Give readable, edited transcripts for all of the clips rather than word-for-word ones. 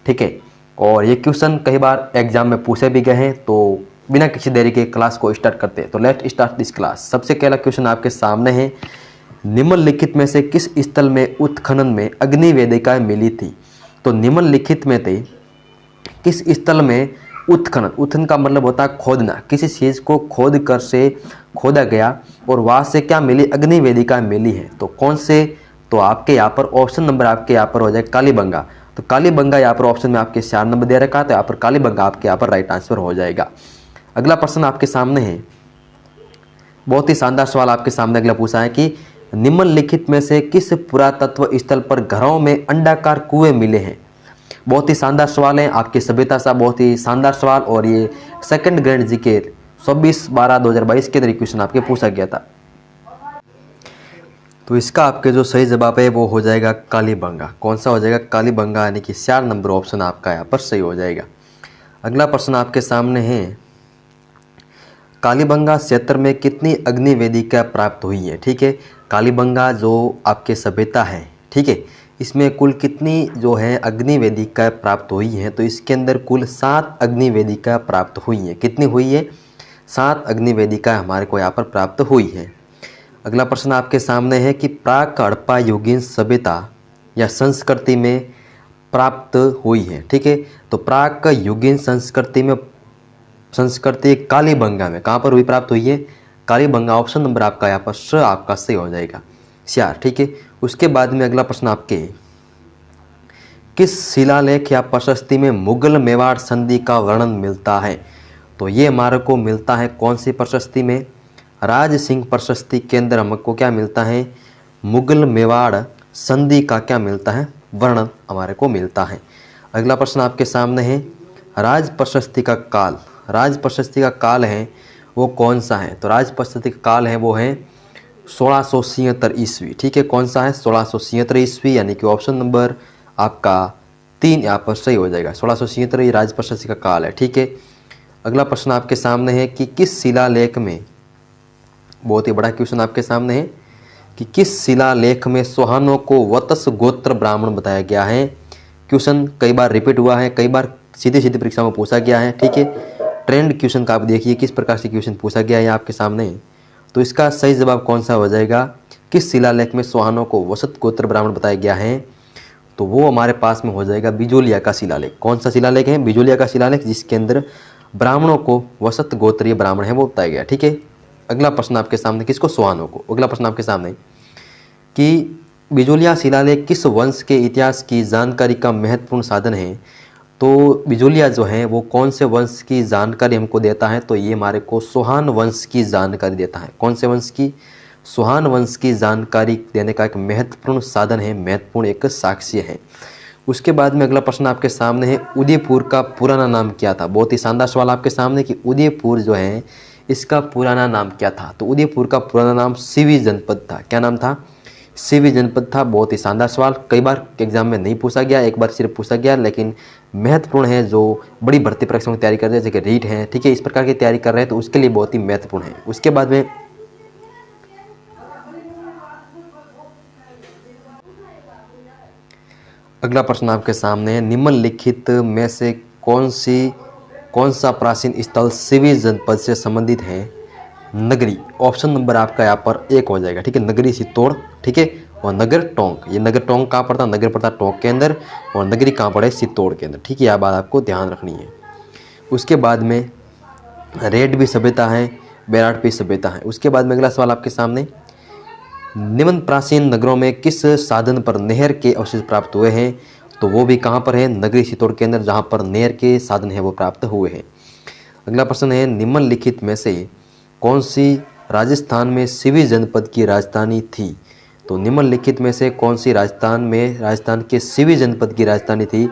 ठीक है। और ये क्वेश्चन कई बार एग्जाम में पूछे भी गए हैं, तो बिना किसी देरी के क्लास को स्टार्ट करते हैं। तो लेट्स स्टार्ट दिस क्लास। सबसे पहला क्वेश्चन आपके सामने है, निम्नलिखित में से किस स्थल में उत्खनन में अग्नि वेदिकाएं मिली थी। तो निम्नलिखित में थे किस स्थल में उत्खनन, उत्खनन का मतलब होता है खोदना, किसी चीज़ को खोद कर से खोदा गया और वहाँ से क्या मिली, अग्नि वेदिका मिली है। तो कौन से, तो आपके यहाँ पर ऑप्शन नंबर आपके यहाँ पर हो जाए कालीबंगा। तो कालीबंगा यहाँ पर ऑप्शन में आपके 4 नंबर दे रखा है, तो यहाँ पर कालीबंगा आपके यहाँ पर राइट आंसर हो जाएगा। अगला प्रश्न आपके सामने है, बहुत ही शानदार सवाल आपके सामने अगला पूछा है कि निम्नलिखित में से किस पुरातत्व स्थल पर घरों में अंडाकार कुएं मिले हैं। बहुत ही शानदार सवाल है आपकी सभ्यता सा, बहुत ही शानदार सवाल, और ये सेकंड ग्रेड जी के 26/12/2022 के क्वेश्चन आपके पूछा गया था। तो इसका आपके जो सही जवाब है वो हो जाएगा कालीबंगा। कौन सा हो जाएगा, कालीबंगा, यानी कि 4 नंबर ऑप्शन आपका यहाँ पर सही हो जाएगा। अगला प्रश्न आपके सामने है, कालीबंगा क्षेत्र में कितनी अग्नि वेदिका प्राप्त हुई है। ठीक है, कालीबंगा जो आपके सभ्यता है, ठीक है, इसमें कुल कितनी जो है अग्नि वेदिका प्राप्त हुई हैं। तो इसके अंदर कुल 7 अग्नि वेदिका प्राप्त हुई हैं। कितनी हुई है, 7 अग्नि वेदिका हमारे को यहाँ पर प्राप्त हुई है। अगला प्रश्न आपके सामने है कि प्राक हड़प्पा युगीन सभ्यता या संस्कृति में प्राप्त हुई है। ठीक है, तो प्राक युगीन संस्कृति कालीबंगा में कहाँ पर हुई, प्राप्त हुई है कालीबंगा। ऑप्शन नंबर आपका यहाँ पर स आपका सही हो जाएगा, 4। ठीक है, उसके बाद में अगला प्रश्न आपके, किस शिलालेख या प्रशस्ति में मुगल मेवाड़ संधि का वर्णन मिलता है। तो ये हमारे को मिलता है कौन सी प्रशस्ति में, राज सिंह प्रशस्ति के अंदर हमको क्या मिलता है, मुगल मेवाड़ संधि का क्या मिलता है, वर्णन हमारे को मिलता है। अगला प्रश्न आपके सामने है, राज प्रशस्ति का काल, राज प्रशस्ति का काल है वो कौन सा है। तो राज प्रशस्ति का काल है वो है 1676 ईस्वी। ठीक है, कौन सा है, 1676 ईस्वी, यानी कि ऑप्शन नंबर आपका 3 यहाँ पर सही हो जाएगा। 1676 ये राज प्रशस्ति का काल है। ठीक है, अगला प्रश्न आपके सामने है कि किस शिलालेख में, बहुत ही बड़ा क्वेश्चन आपके सामने है कि किस शिलालेख में सोहानों को वत्स गोत्र ब्राह्मण बताया गया है। क्वेश्चन कई बार रिपीट हुआ है, कई बार सीधी सीधी परीक्षा में पूछा गया है। ठीक है, ट्रेंड क्वेश्चन का आप देखिए किस प्रकार से क्वेश्चन पूछा गया है आपके सामने। तो इसका सही जवाब कौन सा हो जाएगा, किस शिलालेख में सोहानों को वसत गोत्र ब्राह्मण बताया गया है। तो वो हमारे पास में हो जाएगा बिजोलिया का शिलालेख। कौन सा शिलालेख है, बिजोलिया का शिलालेख, जिसके अंदर ब्राह्मणों को वसत गोत्रीय ब्राह्मण है वो बताया गया। ठीक है, अगला प्रश्न आपके सामने, किसको, सोहानों को। अगला प्रश्न आपके सामने कि बिजोलिया शिलालेख किस वंश के इतिहास की जानकारी का महत्वपूर्ण साधन है। तो बिजोलिया जो है वो कौन से वंश की जानकारी हमको देता है, तो ये हमारे को सोहान वंश की जानकारी देता है। कौन से वंश की, सोहान वंश की जानकारी देने का एक महत्वपूर्ण साधन है, महत्वपूर्ण एक साक्ष्य है। उसके बाद में अगला प्रश्न आपके सामने है, उदयपुर का पुराना नाम क्या था। बहुत ही शानदार सवाल आपके सामने कि उदयपुर जो है इसका पुराना नाम क्या था। तो उदयपुर का पुराना नाम सिवी जनपद था। क्या नाम था, सिवी जनपद था। बहुत ही शानदार सवाल, कई बार एग्जाम में नहीं पूछा गया, एक बार सिर्फ पूछा गया, लेकिन महत्वपूर्ण है। जो बड़ी भर्ती परीक्षाओं की तैयारी कर रहे हैं, जैसे कि रीट है, ठीक है, इस प्रकार की तैयारी कर रहे हैं, तो उसके लिए बहुत ही महत्वपूर्ण है। उसके बाद में अगला प्रश्न आपके सामने है, निम्नलिखित में से कौन सा प्राचीन स्थल सिवी जनपद से संबंधित है। नगरी, ऑप्शन नंबर आपका यहाँ पर 1 हो जाएगा। ठीक है, नगरी सितोड़, ठीक है, और नगर टोंक। ये नगर टोंक कहाँ पड़ता है, नगर पड़ता है टोंक के अंदर, और नगरी कहाँ पड़े, सितोड़ के अंदर। ठीक है, यह बात आपको ध्यान रखनी है। उसके बाद में रेड भी सभ्यता है, बेराट भी सभ्यता है। उसके बाद में अगला सवाल आपके सामने, निम्न प्राचीन नगरों में किस साधन पर नहर के अवशेष प्राप्त हुए हैं। तो वो भी कहाँ पर है, नगरी सितोड़ के अंदर, जहाँ पर नहर के साधन है वो प्राप्त हुए हैं। अगला प्रश्न है, निम्नलिखित में से कौन सी राजस्थान में सिवी जनपद की राजधानी थी। तो निम्नलिखित में से कौन सी राजस्थान के सिवी जनपद की राजधानी थी।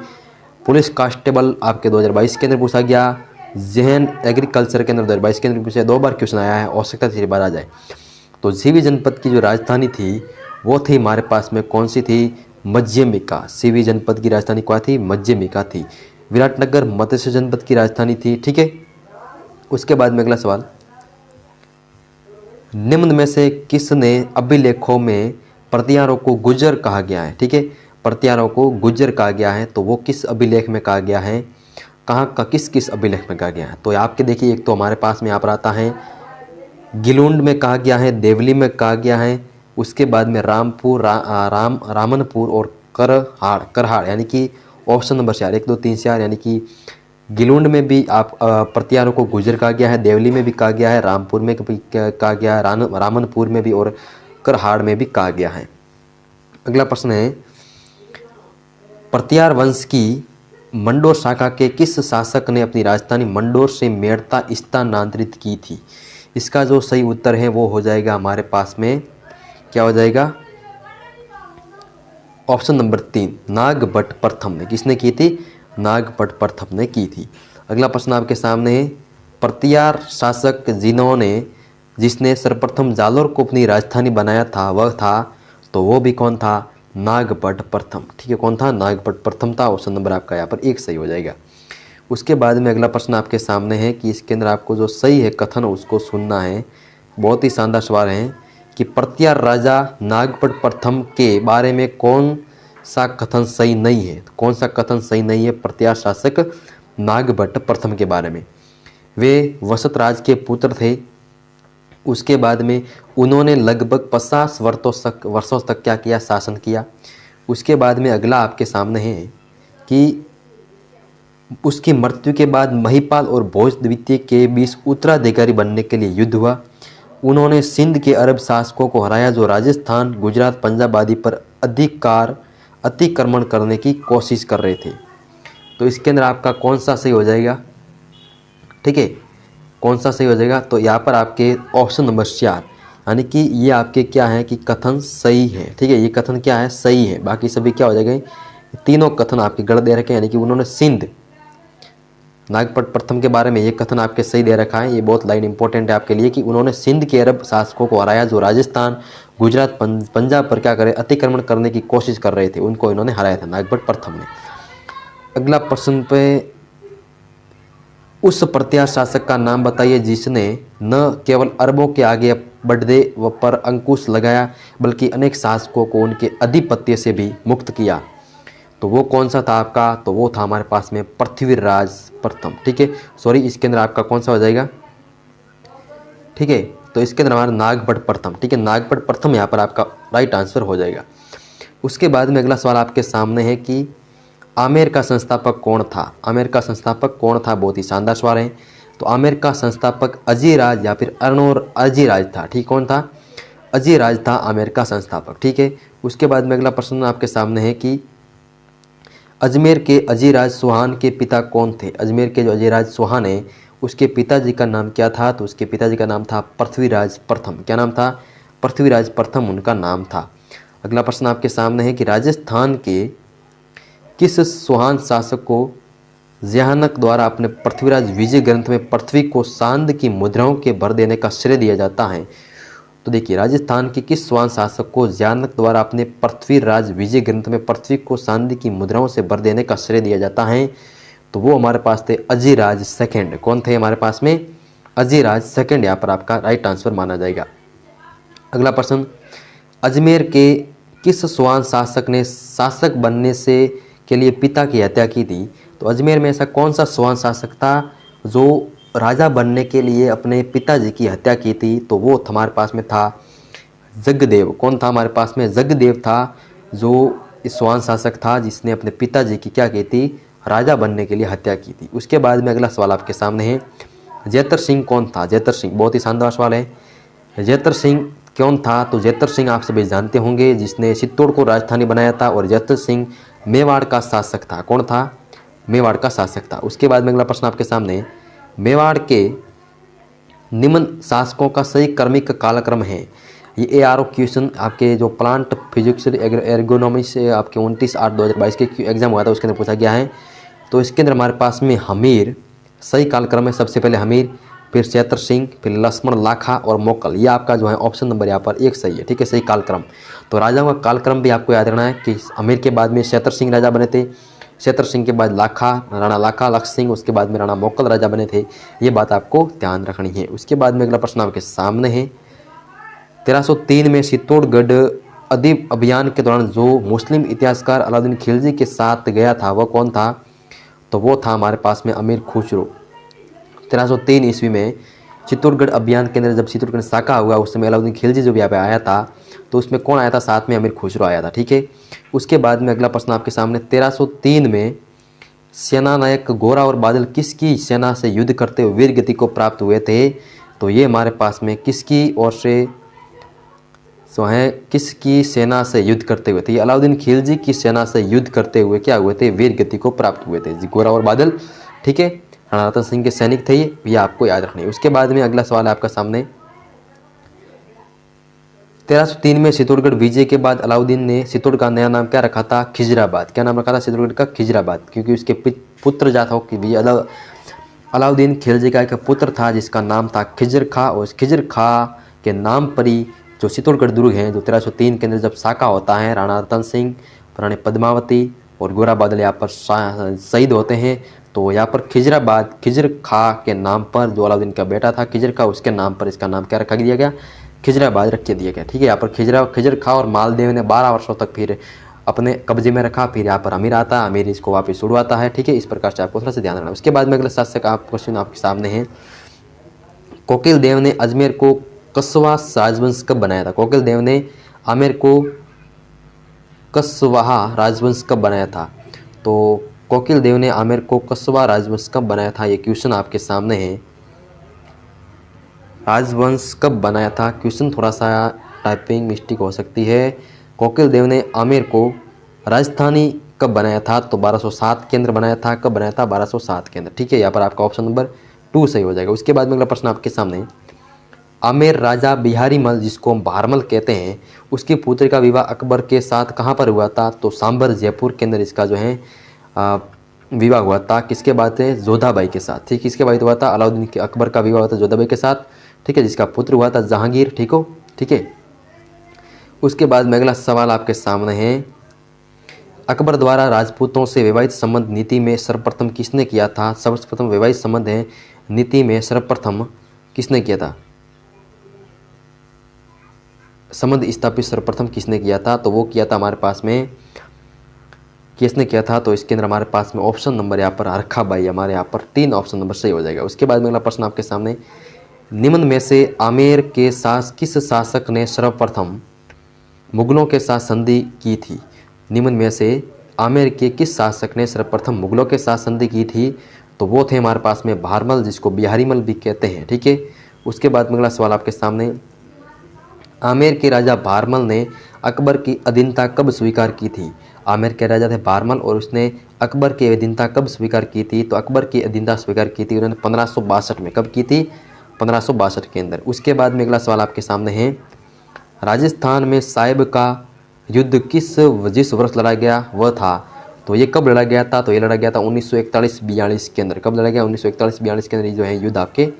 पुलिस कांस्टेबल आपके 2022 के अंदर पूछा गया, जहन एग्रीकल्चर के अंदर 2022 के अंदर पूछा, 2 बार क्वेश्चन आया है, आवश्यकता 3 बार आ जाए। तो सिवी जनपद की जो राजधानी थी वो थी हमारे पास में कौन सी थी, मध्यमिका। सिवी जनपद की राजधानी क्या थी, मध्यमिका थी। विराटनगर मत्स्य जनपद की राजधानी थी। ठीक है, उसके बाद में अगला सवाल, निम्न में से किसने अभिलेखों में प्रतिहारों को गुजर कहा गया है। ठीक है, प्रत्यारों को गुज्जर कहा गया है, तो वो किस अभिलेख में कहा गया है, कहाँ का किस किस अभिलेख में कहा गया है। तो आपके देखिए एक तो हमारे पास में यहाँ पर आता है गिलुंड में कहा गया है, देवली में कहा गया है, उसके बाद में रामपुर, रामनपुर और करहाड़ यानी कि ऑप्शन नंबर 4 1 2 3 4 यानी कि गिलुंड में भी आप प्रत्यारों को गुज्जर कहा गया है, देवली में भी कहा गया है, रामपुर में भी कहा गया है, रामनपुर में भी और करहाड़ में भी कहा गया है। अगला प्रश्न है प्रत्यार वंश की मंडोर शाखा के किस शासक ने अपनी राजधानी मंडोर से मेड़ता स्थानांतरित की थी। इसका जो सही उत्तर है वो हो जाएगा हमारे पास में क्या हो जाएगा, ऑप्शन नंबर 3 नागभट्ट प्रथम ने। किसने की थी, नागभट्ट प्रथम ने की थी। अगला प्रश्न आपके सामने है प्रत्यार शासक जिसने सर्वप्रथम जालोर को अपनी राजधानी बनाया था वह था, तो वो भी कौन था, नागभट्ट प्रथम। ठीक है, कौन था, नागभट्ट प्रथम था। ऑप्शन नंबर आपका यहाँ पर 1 सही हो जाएगा। उसके बाद में अगला प्रश्न आपके सामने है कि इसके अंदर आपको जो सही है कथन उसको सुनना है। बहुत ही शानदार सवाल है कि प्रत्यार राजा नागभट्ट प्रथम के बारे में कौन सा कथन सही नहीं है। कौन सा कथन सही नहीं है प्रत्यार शासक नागभट्ट प्रथम के बारे में। वे वसत राज के पुत्र थे। उसके बाद में उन्होंने लगभग 50 वर्षों तक क्या किया, शासन किया। उसके बाद में अगला आपके सामने है कि उसकी मृत्यु के बाद महिपाल और भोज द्वितीय के बीच उत्तराधिकारी बनने के लिए युद्ध हुआ। उन्होंने सिंध के अरब शासकों को हराया जो राजस्थान, गुजरात, पंजाब आदि पर अतिक्रमण करने की कोशिश कर रहे थे। तो इसके अंदर आपका कौन सा सही हो जाएगा, ठीक है, कौन सा सही हो जाएगा। तो यहाँ पर आपके ऑप्शन नंबर 4 यानी कि ये आपके क्या है कि कथन सही है। ठीक है, ये कथन क्या है, सही है। बाकी सभी क्या हो जाएगा, तीनों कथन आपके गलत दे रखे हैं। यानी कि उन्होंने सिंध नागभट्ट प्रथम के बारे में ये कथन आपके सही दे रखा है। ये बहुत लाइन इंपॉर्टेंट है आपके लिए कि उन्होंने सिंध के अरब शासकों को हराया जो राजस्थान, गुजरात, पंजाब पर क्या करे, अतिक्रमण करने की कोशिश कर रहे थे। उनको इन्होंने हराया था नागभट्ट प्रथम ने। अगला प्रश्न पे उस प्रत्यार शासक का नाम बताइए जिसने न केवल अरबों के आगे बढ़ने पर अंकुश लगाया बल्कि अनेक शासकों को उनके आधिपत्य से भी मुक्त किया। तो वो कौन सा था आपका, तो वो था हमारे पास में पृथ्वीराज प्रथम। ठीक है, सॉरी इसके अंदर आपका कौन सा हो जाएगा, ठीक है, तो इसके अंदर हमारा नागभट्ट प्रथम। ठीक है, नागभट्ट प्रथम यहाँ पर आपका राइट आंसर हो जाएगा। उसके बाद में अगला सवाल आपके सामने है कि आमेर का संस्थापक कौन था। आमेर का संस्थापक कौन था, बहुत ही शानदार सवाल है। तो आमेर का संस्थापक अजीराज या फिर अर्नोर अजीराज था। ठीक, कौन था, अजीराज था आमेर का संस्थापक। ठीक है, उसके बाद में अगला प्रश्न आपके सामने है कि अजमेर के अजीराज चौहान के पिता कौन थे। अजमेर के जो अजीराज चौहान है उसके पिताजी का नाम क्या था, तो उसके पिताजी का नाम था पृथ्वीराज प्रथम। क्या नाम था, पृथ्वीराज प्रथम उनका नाम था। अगला प्रश्न आपके सामने है कि राजस्थान के किस चौहान शासक को ज़्यानक द्वारा अपने पृथ्वीराज विजय ग्रंथ में पृथ्वी को सांद की मुद्राओं के भर देने का श्रेय दिया जाता है। तो देखिए राजस्थान के किस चौहान शासक को ज़्यानक द्वारा अपने पृथ्वीराज विजय ग्रंथ में पृथ्वी को सांद की मुद्राओं से भर देने का श्रेय दिया जाता है, तो वो हमारे पास थे अजीराज सेकंड। कौन थे हमारे पास में, अजीराज सेकंड यहाँ पर आपका राइट आंसर माना जाएगा। अगला प्रश्न, अजमेर के किस चौहान शासक ने शासक बनने से के लिए पिता की हत्या की थी। तो अजमेर में ऐसा कौन सा चौहान शासक था जो राजा बनने के लिए अपने पिताजी की हत्या की थी, तो वो हमारे पास में था जगदेव। कौन था हमारे पास में, जगदेव था जो इस चौहान शासक था जिसने अपने पिताजी की क्या की थी, राजा बनने के लिए हत्या की थी। उसके बाद में अगला सवाल आपके सामने है जैतर सिंह कौन था। जैतर सिंह बहुत ही शानदार सवाल है। जैतर सिंह कौन था, तो जैतर सिंह आप सभी जानते होंगे जिसने चित्तौड़ को राजधानी बनाया था और जैतर सिंह मेवाड़ का शासक था। कौन था, मेवाड़ का शासक था। उसके बाद में अगला प्रश्न आपके सामने, मेवाड़ के निम्न शासकों का सही क्रमिक कालक्रम है। ये ARO क्वेश्चन आपके जो प्लांट फिजिक्स एर्गोनॉमी से आपके 29/8/2022 के एग्जाम हुआ था उसके अंदर पूछा गया है। तो इसके अंदर हमारे पास में हमीर सही कालक्रम है। सबसे पहले हमीर, फिर चैतर सिंह, फिर लक्ष्मण लाखा और मोकल। ये आपका जो है ऑप्शन नंबर यहाँ पर 1 सही है। ठीक है, सही कालक्रम। तो राजाओं का कालक्रम भी आपको याद रखना है कि हमीर के बाद में चैतर सिंह राजा बने थे, चैतर सिंह के बाद लाखा, राणा लाखा लक्ष्य सिंह, उसके बाद में राणा मोकल राजा बने थे। ये बात आपको ध्यान रखनी है। उसके बाद में अगला प्रश्न आपके सामने है 1303 में चित्तौड़गढ़ अदीब अभियान के दौरान जो मुस्लिम इतिहासकार अलाउद्दीन खिलजी के साथ गया था वह कौन था? तो वो था हमारे पास में अमीर खुसरो। 1303 ईस्वी में चित्तौड़गढ़ अभियान के अंदर जब चित्तौड़गढ़ साका हुआ उस समय अलाउद्दीन खिलजी जो यहाँ पे आया था तो उसमें कौन आया था? साथ में अमीर खुसरो आया था। ठीक है, उसके बाद में अगला प्रश्न आपके सामने 1303 में सेनानायक गोरा और बादल किसकी सेना से युद्ध करते हुए वीर गति को प्राप्त हुए थे? तो ये हमारे पास में किसकी ओर से सो है, किसकी सेना से युद्ध करते हुए थे? ये अलाउद्दीन खिलजी की सेना से युद्ध करते हुए क्या हुए थे? वीर गति को प्राप्त हुए थे जी, गोरा और बादल। ठीक है, राणा रतन सिंह के सैनिक थे ये आपको याद रखना है। उसके बाद में अगला सवाल है आपका सामने 1303 में चित्तौड़गढ़ विजय के बाद अलाउद्दीन ने चित्तौड़ का नया नाम क्या रखा था? खिजराबाद। क्या नाम रखा था चित्तौड़गढ़ का? खिजराबाद, क्योंकि उसके पुत्र जाता कि भी अलाउद्दीन खिलजी का एक पुत्र था जिसका नाम था खिजर खां, और उस खिजर खां के नाम पर ही जो चित्तौड़गढ़ दुर्ग है जो 1303 के अंदर जब साका होता है, राणा रतन सिंह, रानी पद्मावती और गोरा बादल यहाँ पर शहीद होते हैं, तो यहाँ पर खिजराबाद खिजर खां के नाम पर जो अलाउद्दीन का बेटा था खिजर खां उसके नाम पर इसका नाम क्या रखा दिया गया? खिजराबाद रख दिया गया। ठीक है, यहाँ पर खिजर खां और मालदेव ने 12 वर्षों तक फिर अपने कब्जे में रखा। फिर यहाँ पर अमीर आता है, अमीर इसको वापस उड़वाता है। ठीक है, इस प्रकार से आपको थोड़ा सा ध्यान रखना। उसके बाद में अगला शासक आप क्वेश्चन आपके सामने है, कोकिल देव ने अजमेर को कस्वा राजवंश कब बनाया था? कोकिल देव ने आमेर को कस्वाहा राजवंश कब बनाया था? तो कोकिल देव ने आमेर को कस्वा राजवंश कब बनाया था? ये क्वेश्चन आपके सामने है, राजवंश कब बनाया था? क्वेश्चन थोड़ा सा टाइपिंग मिस्टेक हो सकती है। कोकिल देव ने आमेर को राजधानी कब बनाया था? तो 1207 के अंदर बनाया था। कब बनाया था? 1207 के अंदर। ठीक है, यहाँ पर आपका ऑप्शन नंबर 2 सही हो जाएगा। उसके बाद में अगला प्रश्न आपके सामने, आमेर राजा बिहारी मल जिसको हम भारमल कहते हैं उसकी पुत्री का विवाह अकबर के साथ कहाँ पर हुआ था? तो सांबर जयपुर के अंदर इसका जो है विवाह हुआ था। किसके बाद है? जोधाबाई के साथ। ठीक, किसके बाद हुआ था? अलाउद्दीन के अकबर का विवाह हुआ था जोधाबाई के साथ। ठीक है, जिसका पुत्र हुआ था जहांगीर। ठीक हो, ठीक है। उसके बाद में अगला सवाल आपके सामने है, अकबर द्वारा राजपूतों से वैवाहिक संबंध नीति में सर्वप्रथम किसने किया था? सर्वप्रथम वैवाहिक संबंध है नीति में सर्वप्रथम किसने किया था? संबंध स्थापित सर्वप्रथम किसने किया था? तो वो किया था हमारे पास में, किसने किया था? तो इसके अंदर हमारे पास में ऑप्शन नंबर यहाँ पर हरखाबाई, हमारे यहाँ पर 3 ऑप्शन नंबर सही हो जाएगा। उसके बाद में अगला प्रश्न आपके सामने, निम्न में से आमेर के किस शासक ने सर्वप्रथम मुगलों के साथ संधि की थी? निम्न में से आमेर के किस शासक ने सर्वप्रथम मुगलों के साथ संधि की थी? तो वो थे हमारे पास में भारमल, जिसको बिहारीमल भी कहते हैं। ठीक है, उसके बाद में अगला सवाल आपके सामने, आमेर के राजा भारमल ने अकबर की अधीनता कब स्वीकार की थी? आमेर के राजा थे भारमल और उसने अकबर की अधीनता कब स्वीकार की थी? तो अकबर की अधीनता स्वीकार की थी उन्होंने 1562 में। कब की थी? 1562 के अंदर। उसके बाद में अगला सवाल आपके सामने है, राजस्थान में साहिब का युद्ध जिस वर्ष लड़ा गया वह था? तो ये कब लड़ा गया था? तो ये लड़ा गया था 1941-42 के अंदर। कब लड़ा गया? 1941-42 के अंदर जो है युद्ध आपके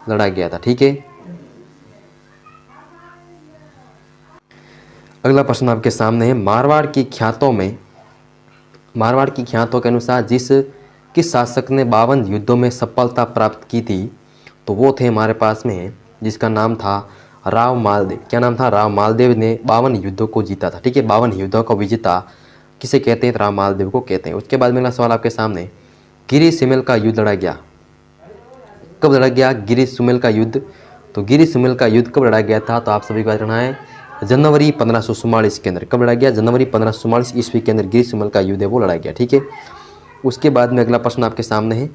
लड़ा गया था। ठीक है, अगला प्रश्न आपके सामने है, मारवाड़ की ख्यातों के अनुसार किस शासक ने 52 युद्धों में सफलता प्राप्त की थी? तो वो थे हमारे पास में जिसका नाम था राव मालदेव। क्या नाम था? राव मालदेव ने 52 युद्धों को जीता था। ठीक है, 52 युद्धों का विजेता किसे कहते हैं? राव मालदेव को कहते हैं। उसके बाद में अगला सवाल आपके सामने, गिरी सुमेल का युद्ध लड़ा गया, कब लड़ा गया गिरी सुमेल का युद्ध? तो गिरी सुमेल का युद्ध कब लड़ा गया था? तो आप सभी को याद रखना है, जनवरी 1544 के अंदर। कब लड़ा गया? जनवरी 1544 ईस्वी के अंदर गिरी सुमेल का युद्ध है वो लड़ा गया। ठीक है, उसके बाद में अगला प्रश्न आपके सामने है,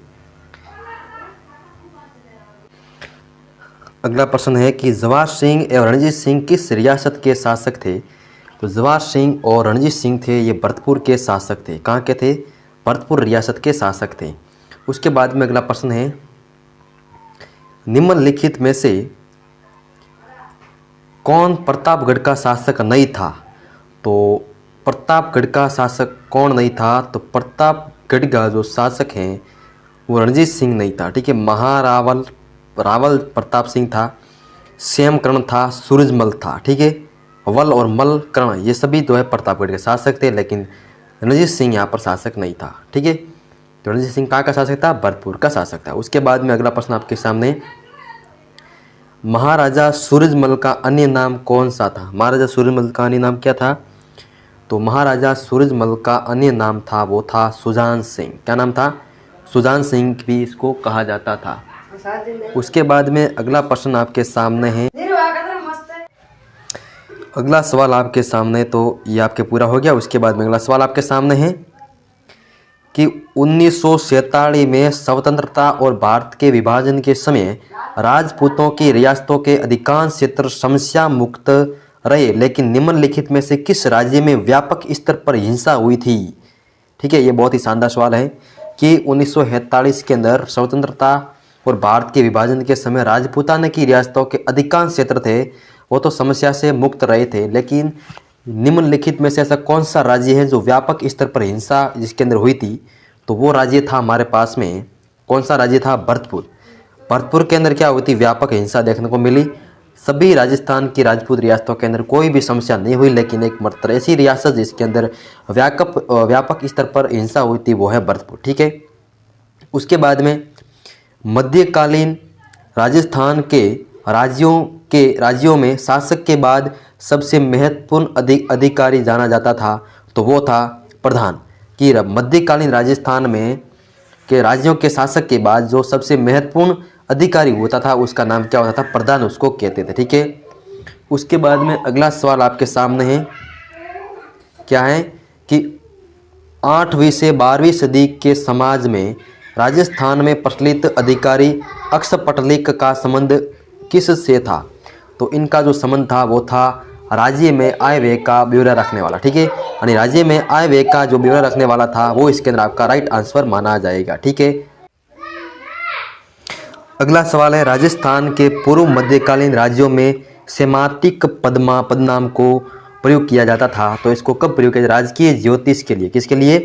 अगला प्रश्न है कि जवाहर सिंह एवं रणजीत सिंह किस रियासत के शासक थे? तो जवाहर सिंह और रणजीत सिंह थे ये भरतपुर के शासक थे। कहाँ के थे? भरतपुर रियासत के शासक थे। उसके बाद में अगला प्रश्न है, निम्नलिखित में से कौन प्रतापगढ़ का शासक नहीं था? तो प्रतापगढ़ का शासक कौन नहीं था? तो प्रतापगढ़ का जो शासक हैं वो रणजीत सिंह नहीं था। ठीक है, रावल प्रताप सिंह था, श्यामकर्ण था, सूरजमल था। ठीक है, वल और मल कर्ण ये सभी जो है प्रतापगढ़ के शासक थे, लेकिन रणजीत सिंह यहाँ पर शासक नहीं था। ठीक है, तो रणजीत सिंह कहाँ का शासक था? भरतपुर का शासक था। उसके बाद में अगला प्रश्न आपके सामने, महाराजा सूरजमल का अन्य नाम कौन सा था? महाराजा सूरजमल का अन्य नाम क्या था? तो महाराजा सूरजमल का अन्य नाम था, वो था सुजान सिंह। क्या नाम था? सुजान सिंह भी इसको कहा जाता था। उसके बाद में अगला प्रश्न आपके सामने है, अगला सवाल आपके सामने, तो ये आपके पूरा हो गया। उसके बाद में अगला सवाल आपके सामने है कि 1947 में स्वतंत्रता और भारत के विभाजन के समय राजपूतों की रियासतों के अधिकांश क्षेत्र समस्या मुक्त रहे, लेकिन निम्नलिखित में से किस राज्य में व्यापक स्तर पर हिंसा हुई थी? ठीक है, ये बहुत ही शानदार सवाल है कि 1947 के अंदर स्वतंत्रता और भारत के विभाजन के समय राजपूताना की रियासतों के अधिकांश क्षेत्र थे वो तो समस्या से मुक्त रहे थे, लेकिन निम्नलिखित में से ऐसा कौन सा राज्य है जो व्यापक स्तर पर हिंसा जिसके अंदर हुई थी? तो वो राज्य था हमारे पास में, कौन सा राज्य था? भरतपुर। भरतपुर के अंदर क्या हुई थी? व्यापक हिंसा देखने को मिली। सभी राजस्थान की राजपूत रियासतों के अंदर कोई भी समस्या नहीं हुई, लेकिन एक मात्र ऐसी रियासत जिसके अंदर व्यापक स्तर पर हिंसा हुई थी वो है भरतपुर। ठीक है, उसके बाद में मध्यकालीन राजस्थान के राज्यों में शासक के बाद सबसे महत्वपूर्ण अधिकारी जाना जाता था, तो वो था प्रधान। कि मध्यकालीन राजस्थान में के राज्यों के शासक के बाद जो सबसे महत्वपूर्ण अधिकारी होता था उसका नाम क्या होता था? प्रधान उसको कहते थे। ठीक है, उसके बाद में अगला सवाल आपके सामने है, क्या है कि 8वीं से 12वीं सदी के समाज में राजस्थान में प्रचलित अधिकारी अक्षपटलिक का संबंध किस से था? तो इनका जो संबंध था वो था राज्य में आय व्यय का ब्यौरा रखने वाला। ठीक है, यानी राज्य में आय व्यय का जो ब्यौरा रखने वाला था वो इसके अंदर आपका राइट आंसर माना जाएगा। ठीक है, अगला सवाल है, राजस्थान के पूर्व मध्यकालीन राज्यों में सेमांतिक पदनाम को प्रयोग किया जाता था, तो इसको कब प्रयोग किया? राजकीय ज्योतिष के लिए। किसके लिए?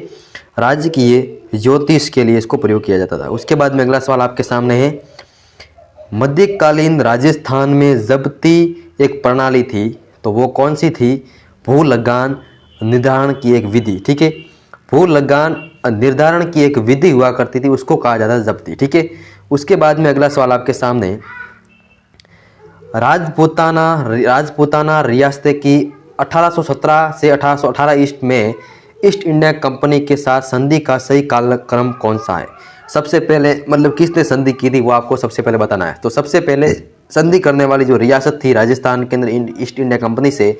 राजकीय ज्योतिष के लिए इसको प्रयोग किया जाता था। उसके बाद में अगला सवाल आपके सामने है, मध्यकालीन राजस्थान में जब्ती एक प्रणाली थी, तो वो कौन सी थी? भू लगान निर्धारण की एक विधि। ठीक है, भू लगान निर्धारण की एक विधि हुआ करती थी, उसको कहा जाता है जब्ती। ठीक है, उसके बाद में अगला सवाल आपके सामने, राजपूताना रियासत की 1817 से 1818 ईस्ट में ईस्ट इंडिया कंपनी के साथ संधि का सही कालक्रम कौन सा है? सबसे पहले मतलब किसने संधि की थी वो आपको सबसे पहले बताना है। तो सबसे पहले संधि करने वाली जो रियासत थी राजस्थान के अंदर ईस्ट इंडिया कंपनी से,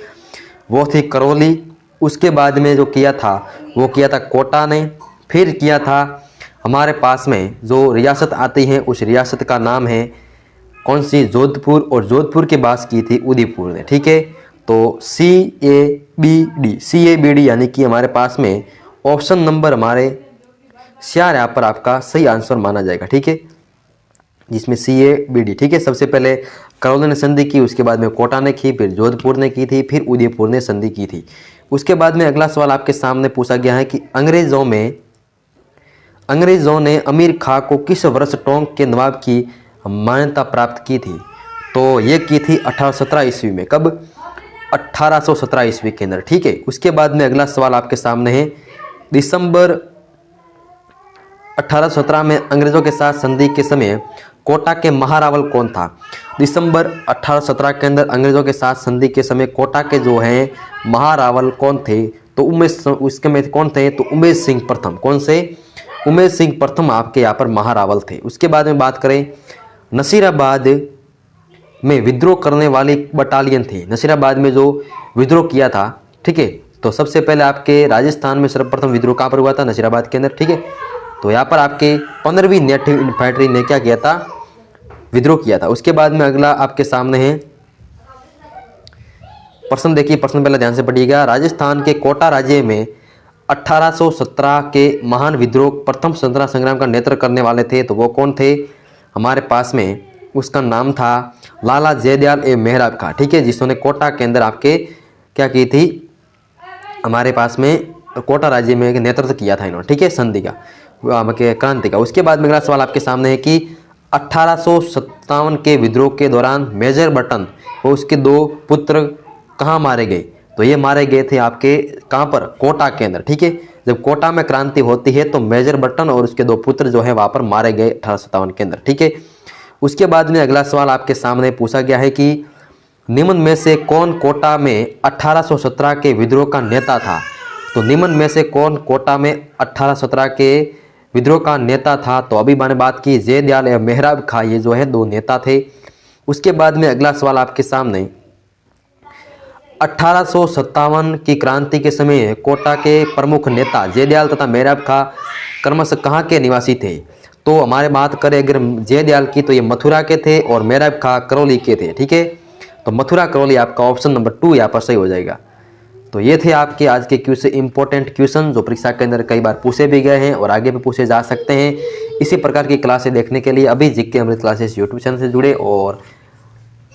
वो थी करौली। उसके बाद में जो किया था वो किया था कोटा ने। फिर किया था हमारे पास में जो रियासत आती है उस रियासत का नाम है कौन सी? जोधपुर। और जोधपुर के बाद की थी उदयपुर ने। ठीक है, तो CABD यानी कि हमारे पास में ऑप्शन नंबर हमारे 4 यहाँ पर आपका सही आंसर माना जाएगा। ठीक है, जिसमें CABD। ठीक है, सबसे पहले करौली ने संधि की, उसके बाद में कोटा ने की, फिर जोधपुर ने की थी, फिर उदयपुर ने संधि की थी। उसके बाद में अगला सवाल आपके सामने पूछा गया है कि अंग्रेजों ने अमीर खां को किस वर्ष टोंक के नवाब की मान्यता प्राप्त की थी? तो ये की थी 1817 ईस्वी में। कब? 1817 ईस्वी के अंदर। ठीक है, उसके बाद में अगला सवाल आपके सामने है, दिसंबर 1817 में अंग्रेजों के साथ संधि के समय कोटा के महारावल कौन था? दिसंबर 1817 के अंदर अंग्रेजों के साथ संधि के समय कोटा के जो हैं महारावल कौन थे? तो उसके में कौन थे? तो उमेश सिंह प्रथम। कौन से? उमेश सिंह प्रथम आपके यहाँ पर महारावल थे। उसके बाद में बात करें, नसीराबाद में विद्रोह करने वाली बटालियन थी। नसीराबाद में जो विद्रोह किया था, ठीक है, तो सबसे पहले आपके राजस्थान में सर्वप्रथम विद्रोह कहाँ पर हुआ था? नसीराबाद के अंदर। ठीक है, तो यहाँ पर आपके 15वीं नेटिव इन्फेंट्री ने क्या किया था? विद्रोह किया था। उसके बाद में अगला आपके सामने है प्रश्न। देखिए प्रश्न पहले ध्यान से पढ़िएगा। राजस्थान के कोटा राज्य में 1817 के महान विद्रोह प्रथम स्वतंत्रता संग्राम का नेतृत्व करने वाले थे, तो वो कौन थे? हमारे पास में उसका नाम था लाला जयदयाल मेहराब का। ठीक है, जिसने कोटा के अंदर आपके क्या की थी? हमारे पास में कोटा राज्य में नेतृत्व किया था इन्होंने। ठीक है, संधि का, क्रांति का। उसके बाद में अगला सवाल आपके सामने है कि 1857 के विद्रोह के दौरान मेजर बटन और उसके 2 पुत्र कहाँ मारे गए? तो ये मारे गए थे आपके कहाँ पर? कोटा के अंदर। ठीक है, जब कोटा में क्रांति होती है तो मेजर बटन और उसके 2 पुत्र जो है वहाँ पर मारे गए 1857 के अंदर। ठीक है, उसके बाद में अगला सवाल आपके सामने पूछा गया है कि निम्न में से कौन कोटा में 1817 के विद्रोह का नेता था। तो निम्न में से कौन कोटा में 1817 के विद्रोह का नेता था। तो अभी मैंने बात की जयदयाल एवं मेहराब खां, ये जो है दो नेता थे। उसके बाद में अगला सवाल आपके सामने 1857 की क्रांति के समय कोटा के प्रमुख नेता जयदयाल तथा मेहराब खां क्रमशः कहाँ के निवासी थे। तो हमारे बात करें अगर जयदयाल की तो ये मथुरा के थे और मेहराब खां करौली के थे। ठीक है, तो मथुरा करौली आपका ऑप्शन नंबर 2 यहाँ पर सही हो जाएगा। तो ये थे आपके आज के क्वेश्चन, इंपॉर्टेंट क्वेश्चन जो परीक्षा के अंदर कई बार पूछे भी गए हैं और आगे भी पूछे जा सकते हैं। इसी प्रकार की क्लासें देखने के लिए अभी जीके अमृत क्लासेस यूट्यूब चैनल से जुड़े, और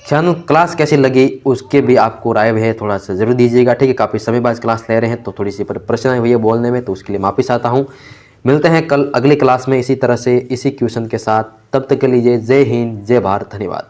चैनल क्लास कैसी लगी उसके भी आपको राय है थोड़ा सा जरूर दीजिएगा। ठीक है, काफ़ी समय बाद क्लास ले रहे हैं तो थोड़ी सी परेशानी हुई है बोलने में, तो उसके लिए माफ़ी चाहता हूँ। मिलते हैं कल अगली क्लास में इसी तरह से इसी क्वेश्चन के साथ। तब तक के लिए जय हिंद, जय भारत, धन्यवाद।